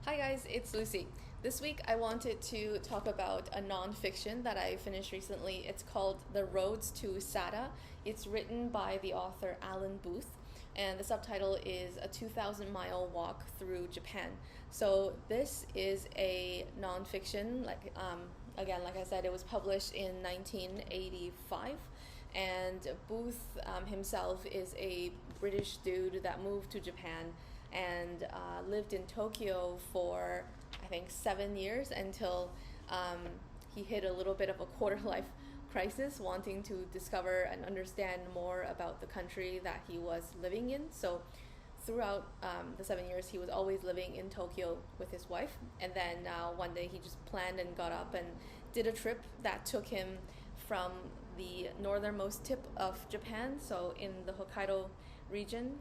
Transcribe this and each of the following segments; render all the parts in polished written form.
Hi guys, it's Lucy. This week I wanted to talk about a nonfiction that I finished recently. It's called The Roads to Sata. It's written by the author Alan Booth, and the subtitle is A 2,000-Mile Walk Through Japan. So this is a nonfiction, again, like I said, it was published in 1985. And Booth himself is a British dude that moved to Japan and lived in Tokyo for, I think, 7 years until he hit a little bit of a quarter life crisis, wanting to discover and understand more about the country that he was living in. So throughout the 7 years, he was always living in Tokyo with his wife. And then one day he just planned and got up and did a trip that took him from the northernmost tip of Japan, so in the Hokkaido region,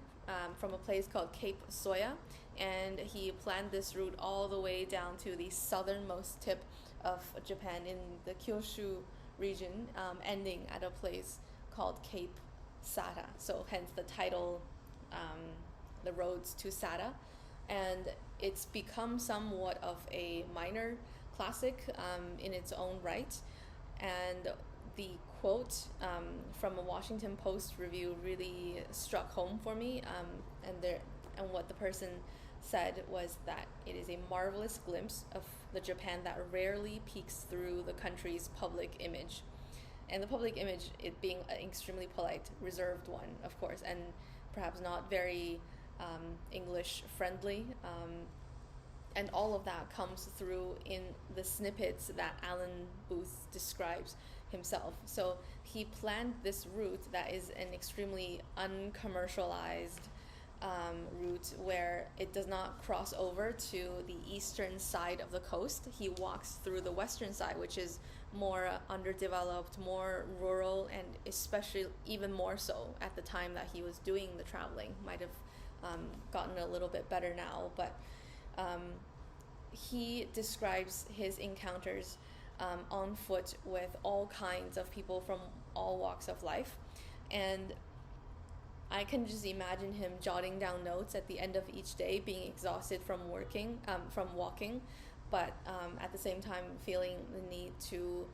from a place called Cape Soya, and he planned this route all the way down to the southernmost tip of Japan in the Kyushu region, ending at a place called Cape Sata. So hence the title, The Roads to Sata. And it's become somewhat of a minor classic in its own right. And the quote from a Washington Post review really struck home for me, and what the person said was that it is a marvelous glimpse of the Japan that rarely peeks through the country's public image. And the public image, it being an extremely polite, reserved one, of course, and perhaps not very English friendly. And all of that comes through in the snippets that Alan Booth describes himself. So he planned this route that is an extremely uncommercialized route where it does not cross over to the eastern side of the coast. He walks through the western side, which is more underdeveloped, more rural, and especially even more so at the time that he was doing the traveling. Might have gotten a little bit better now, but he describes his encounters on foot with all kinds of people from all walks of life. And I can just imagine him jotting down notes at the end of each day, being exhausted from walking, but at the same time feeling the need to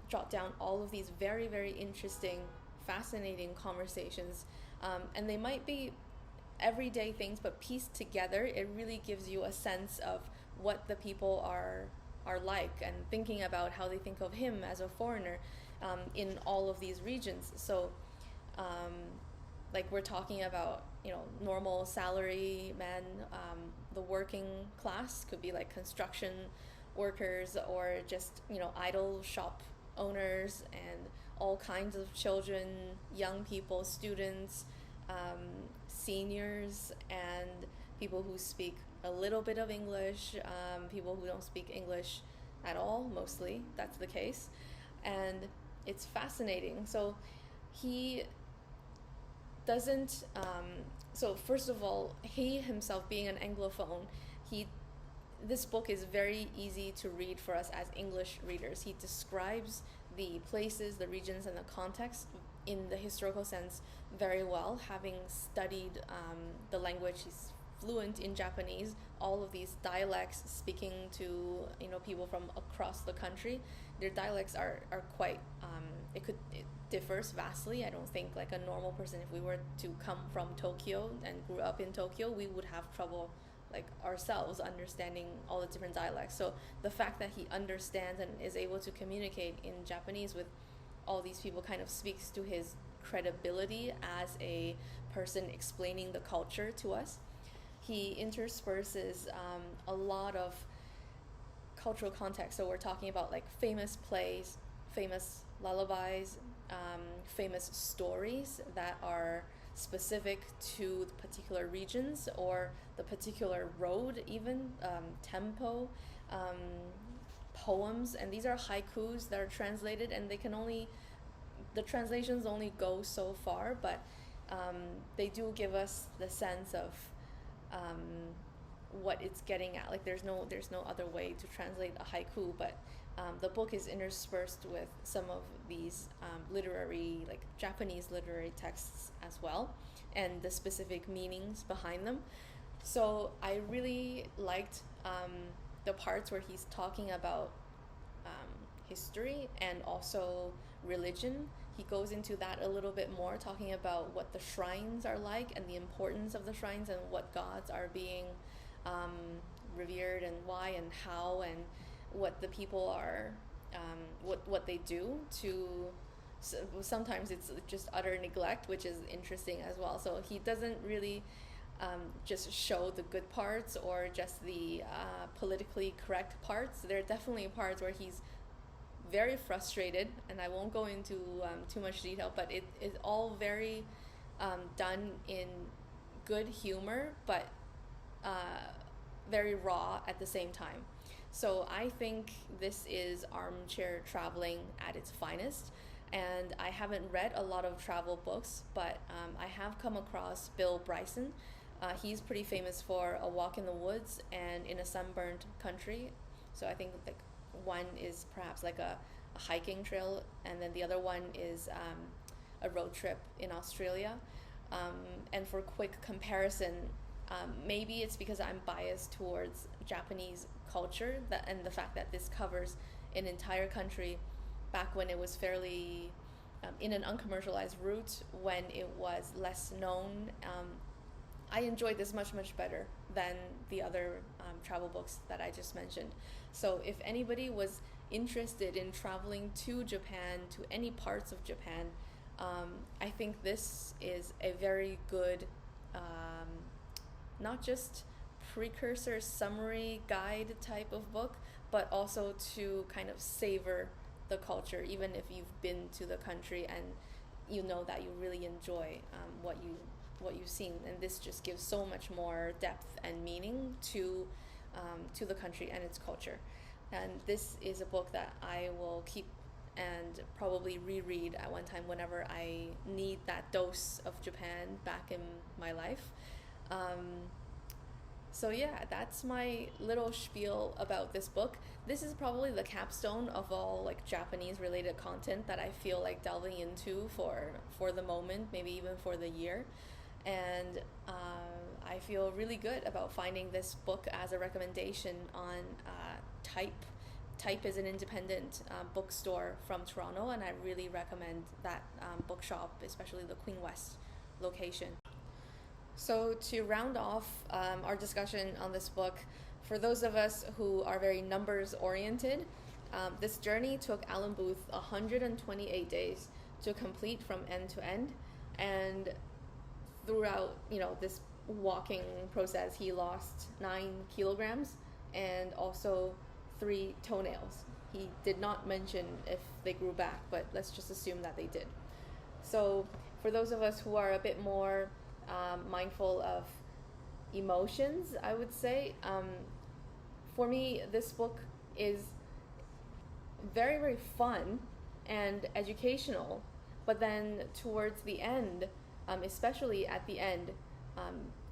jot down all of these very, very interesting, fascinating conversations. And they might be everyday things, but pieced together, it really gives you a sense of what the people are like, and thinking about how they think of him as a foreigner in all of these regions. So like we're talking about, normal salary men, the working class could be like construction workers, or just, idle shop owners, and all kinds of children, young people, students, seniors, and people who speak a little bit of English, people who don't speak English at all, mostly that's the case. And it's fascinating. So he doesn't, so first of all, he himself being an Anglophone, this book is very easy to read for us as English readers. He describes the places, the regions, and the context in the historical sense very well, having studied the language. He's fluent in Japanese, all of these dialects, speaking to people from across the country. Their dialects are quite it differs vastly. I don't think like a normal person, if we were to come from Tokyo and grew up in Tokyo, we would have trouble like ourselves understanding all the different dialects. So the fact that he understands and is able to communicate in Japanese with all these people kind of speaks to his credibility as a person explaining the culture to us. He intersperses a lot of cultural context. So we're talking about like famous plays, famous lullabies, famous stories that are specific to the particular regions or the particular road, even tempo, poems. And these are haikus that are translated, and the translations only go so far, but they do give us the sense of what it's getting at. Like there's no other way to translate a haiku, but the book is interspersed with some of these literary, like Japanese literary texts as well, and the specific meanings behind them. So I really liked the parts where he's talking about history and also religion. He goes into that a little bit more, talking about what the shrines are like and the importance of the shrines and what gods are being um, revered and why and how and what the people are, what they do to. So sometimes it's just utter neglect, which is interesting as well. So he doesn't really just show the good parts or just the politically correct parts. There are definitely parts where he's very frustrated, and I won't go into too much detail, but it is all very done in good humor, but very raw at the same time. So I think this is armchair traveling at its finest. And I haven't read a lot of travel books, but I have come across Bill Bryson. He's pretty famous for A Walk in the Woods and In a Sunburned Country. So I think like one is perhaps like a hiking trail, and then the other one is a road trip in Australia. And for quick comparison, maybe it's because I'm biased towards Japanese culture and the fact that this covers an entire country back when it was fairly in an uncommercialized route, when it was less known. I enjoyed this much better than the other travel books that I just mentioned. So if anybody was interested in traveling to Japan, to any parts of Japan, I think this is a very good, not just precursor summary guide type of book, but also to kind of savor the culture, even if you've been to the country and you know that you really enjoy what you've seen. And this just gives so much more depth and meaning to the country and its culture. And this is a book that I will keep and probably reread at one time whenever I need that dose of Japan back in my life. So yeah, that's my little spiel about this book. This is probably the capstone of all like Japanese related content that I feel like delving into for the moment, maybe even for the year. And I feel really good about finding this book as a recommendation on Type. Type is an independent bookstore from Toronto, and I really recommend that bookshop, especially the Queen West location. So to round off our discussion on this book, for those of us who are very numbers oriented, this journey took Alan Booth 128 days to complete from end to end. And throughout, this walking process, he lost 9 kilograms and also 3 toenails. He did not mention if they grew back, but let's just assume that they did. So for those of us who are a bit more mindful of emotions, I would say, for me, this book is very, very fun and educational, but then towards the end, especially at the end,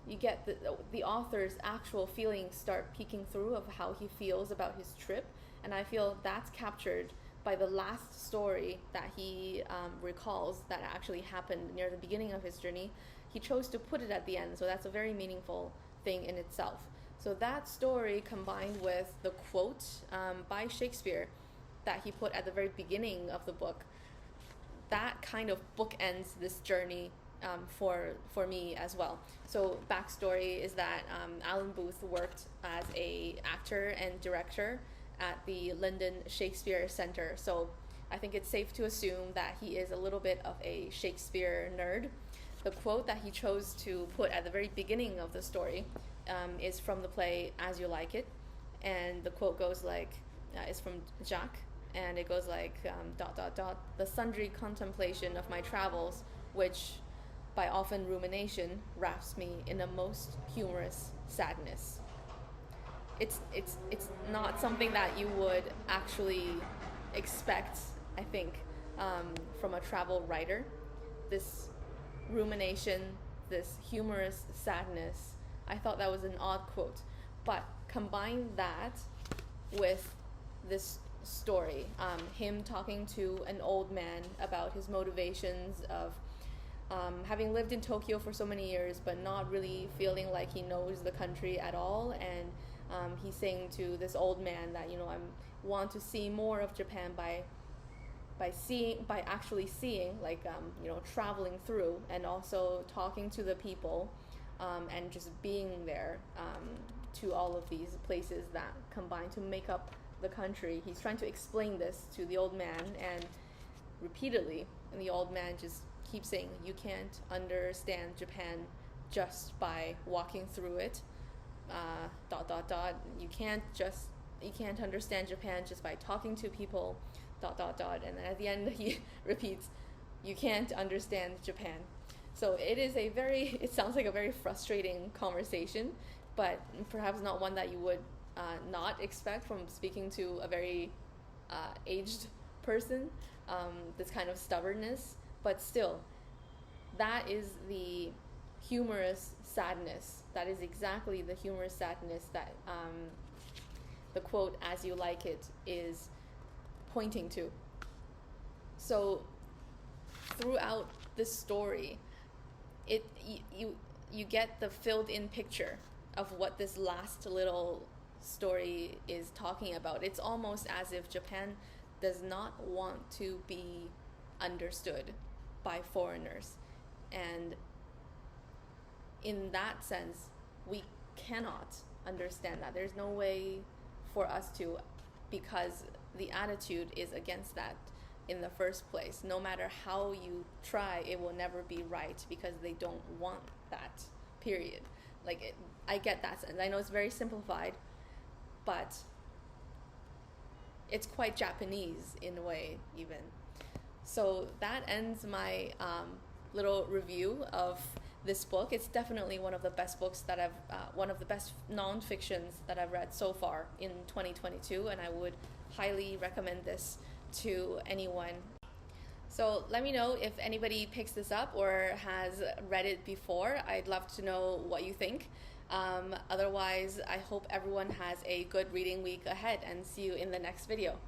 you get the author's actual feelings start peeking through of how he feels about his trip, and I feel that's captured by the last story that he recalls that actually happened near the beginning of his journey. He chose to put it at the end, so that's a very meaningful thing in itself. So that story combined with the quote by Shakespeare that he put at the very beginning of the book, that kind of bookends this journey for me as well. So backstory is that Alan Booth worked as a actor and director at the London Shakespeare Center. So I think it's safe to assume that he is a little bit of a Shakespeare nerd. The quote that he chose to put at the very beginning of the story is from the play As You Like It. And the quote goes like, it's from Jacques, and it goes like, ... the sundry contemplation of my travels, which by often rumination wraps me in a most humorous sadness. It's not something that you would actually expect, I think, from a travel writer. This rumination, this humorous sadness, I thought that was an odd quote. But combine that with this story, him talking to an old man about his motivations of having lived in Tokyo for so many years, but not really feeling like he knows the country at all. And he's saying to this old man that, I want to see more of Japan by actually seeing, like, traveling through, and also talking to the people, and just being there, to all of these places that combine to make up the country. He's trying to explain this to the old man, and repeatedly, and the old man just keeps saying, you can't understand Japan just by walking through it, ... You can't understand Japan just by talking to people, ... And then at the end he repeats, you can't understand Japan. So it sounds like a very frustrating conversation, but perhaps not one that you would not expect from speaking to a very aged person, this kind of stubbornness. But still, that is the humorous sadness. That is exactly the humorous sadness that the quote, "as you like it," is pointing to. So throughout this story, you get the filled in picture of what this last little story is talking about. It's almost as if Japan does not want to be understood by foreigners, and in that sense we cannot understand that. There's no way for us to, because the attitude is against that in the first place. No matter how you try, it will never be right, because they don't want that, period. I get that sense. I know it's very simplified, but it's quite Japanese in a way, even. So that ends my little review of this book. It's definitely one of the best books that one of the best non-fictions that I've read so far in 2022, and I would highly recommend this to anyone. So let me know if anybody picks this up or has read it before. I'd love to know what you think. Otherwise, I hope everyone has a good reading week ahead, and see you in the next video.